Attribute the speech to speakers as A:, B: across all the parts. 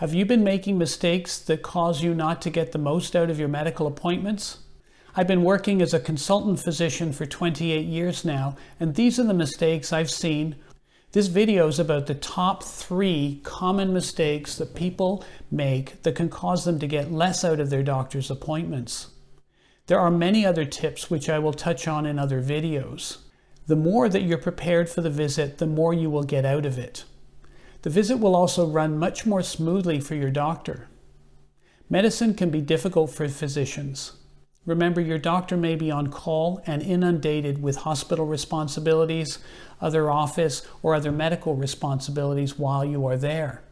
A: Have you been making mistakes that cause you not to get the most out of your medical appointments? I've been working as a consultant physician for 28 years now, and these are the mistakes I've seen. This video is about the top 3 common mistakes that people make that can cause them to get less out of their doctor's appointments. There are many other tips which I will touch on in other videos. The more that you're prepared for the visit, the more you will get out of it. The visit will also run much more smoothly for your doctor. Medicine can be difficult for physicians. Remember, your doctor may be on call and inundated with hospital responsibilities, other office, or other medical responsibilities while you are there.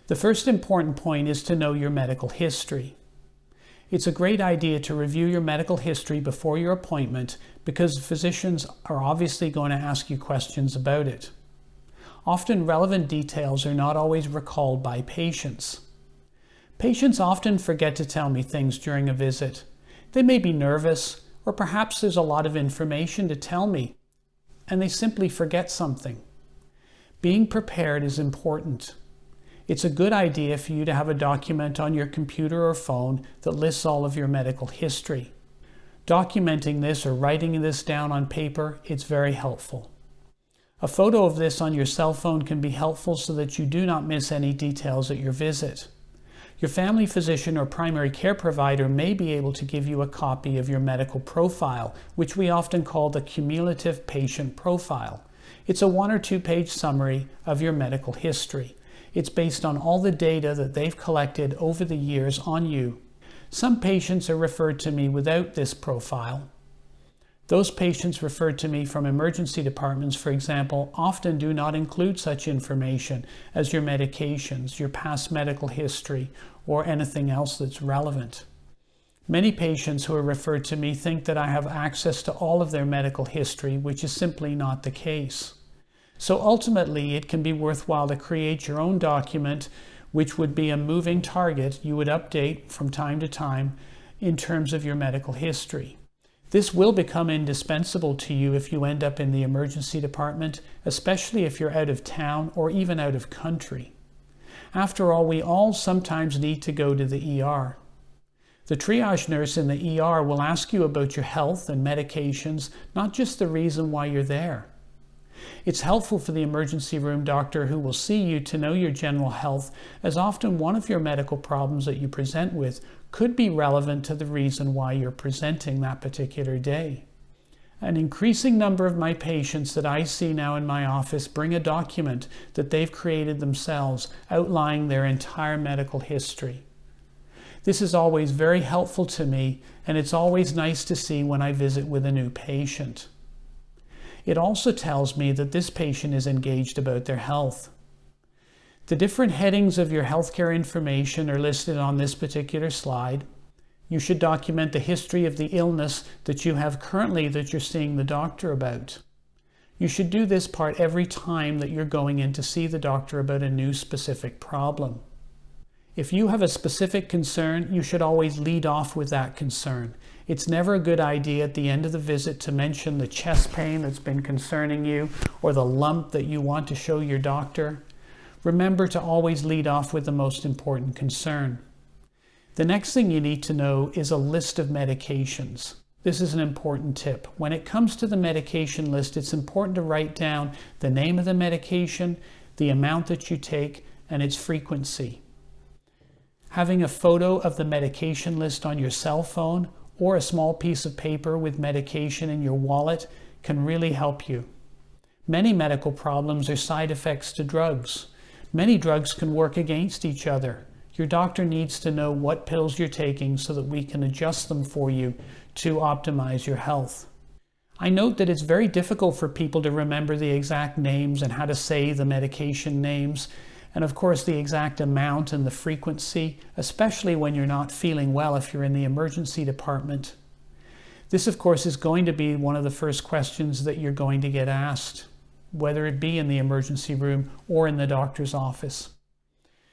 A: The first important point is to know your medical history. It's a great idea to review your medical history before your appointment because physicians are obviously going to ask you questions about it. Often relevant details are not always recalled by patients. Patients often forget to tell me things during a visit. They may be nervous, or perhaps there's a lot of information to tell me, and they simply forget something. Being prepared is important. It's a good idea for you to have a document on your computer or phone that lists all of your medical history. Documenting this or writing this down on paper, it's very helpful. A photo of this on your cell phone can be helpful so that you do not miss any details at your visit. Your family physician or primary care provider may be able to give you a copy of your medical profile, which we often call the cumulative patient profile. It's a 1 or 2 page summary of your medical history. It's based on all the data that they've collected over the years on you. Some patients are referred to me without this profile. Those patients referred to me from emergency departments, for example, often do not include such information as your medications, your past medical history, or anything else that's relevant. Many patients who are referred to me think that I have access to all of their medical history, which is simply not the case. So ultimately, it can be worthwhile to create your own document, which would be a moving target you would update from time to time in terms of your medical history. This will become indispensable to you if you end up in the emergency department, especially if you're out of town or even out of country. After all, we all sometimes need to go to the ER. The triage nurse in the ER will ask you about your health and medications, not just the reason why you're there. It's helpful for the emergency room doctor who will see you to know your general health, as often one of your medical problems that you present with could be relevant to the reason why you're presenting that particular day. An increasing number of my patients that I see now in my office bring a document that they've created themselves outlining their entire medical history. This is always very helpful to me, and it's always nice to see when I visit with a new patient. It also tells me that this patient is engaged about their health. The different headings of your healthcare information are listed on this particular slide. You should document the history of the illness that you have currently that you're seeing the doctor about. You should do this part every time that you're going in to see the doctor about a new specific problem. If you have a specific concern, you should always lead off with that concern. It's never a good idea at the end of the visit to mention the chest pain that's been concerning you or the lump that you want to show your doctor. Remember to always lead off with the most important concern. The next thing you need to know is a list of medications. This is an important tip. When it comes to the medication list, it's important to write down the name of the medication, the amount that you take, and its frequency. Having a photo of the medication list on your cell phone or a small piece of paper with medication in your wallet can really help you. Many medical problems are side effects to drugs. Many drugs can work against each other. Your doctor needs to know what pills you're taking so that we can adjust them for you to optimize your health. I note that it's very difficult for people to remember the exact names and how to say the medication names, and of course the exact amount and the frequency, especially when you're not feeling well if you're in the emergency department. This, of course, is going to be one of the first questions that you're going to get asked, whether it be in the emergency room or in the doctor's office.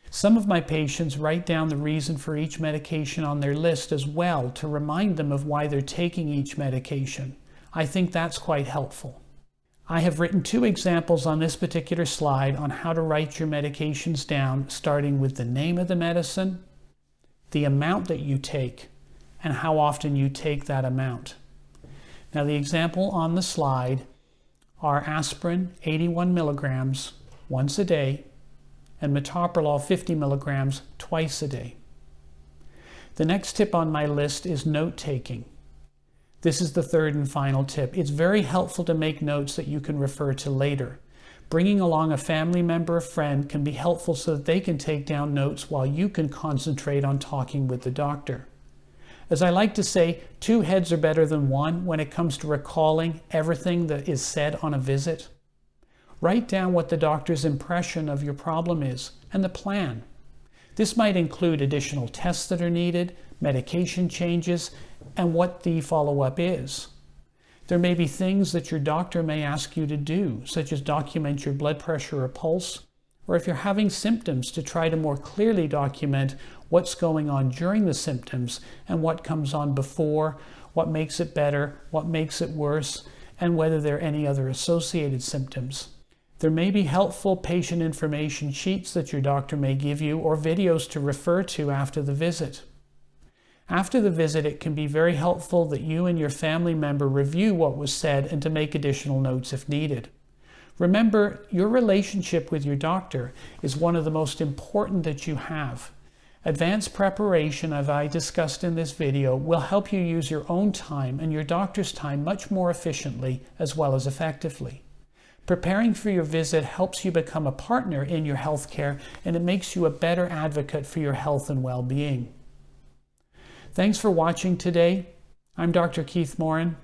A: Some of my patients write down the reason for each medication on their list as well to remind them of why they're taking each medication. I think that's quite helpful. I have written 2 examples on this particular slide on how to write your medications down, starting with the name of the medicine, the amount that you take, and how often you take that amount. Now, the example on the slide are aspirin 81 milligrams once a day and metoprolol 50 milligrams twice a day. The next tip on my list is note-taking. This is the 3rd and final tip. It's very helpful to make notes that you can refer to later. Bringing along a family member or friend can be helpful so that they can take down notes while you can concentrate on talking with the doctor. As I like to say, 2 heads are better than 1 when it comes to recalling everything that is said on a visit. Write down what the doctor's impression of your problem is and the plan. This might include additional tests that are needed, medication changes, and what the follow-up is. There may be things that your doctor may ask you to do, such as document your blood pressure or pulse, or if you're having symptoms, to try to more clearly document what's going on during the symptoms and what comes on before, what makes it better, what makes it worse, and whether there are any other associated symptoms. There may be helpful patient information sheets that your doctor may give you or videos to refer to after the visit. After the visit, it can be very helpful that you and your family member review what was said and to make additional notes if needed. Remember, your relationship with your doctor is one of the most important that you have. Advanced preparation, as I discussed in this video, will help you use your own time and your doctor's time much more efficiently as well as effectively. Preparing for your visit helps you become a partner in your healthcare, and it makes you a better advocate for your health and well-being. Thanks for watching today. I'm Dr. Keith Moran.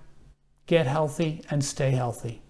A: Get healthy and stay healthy.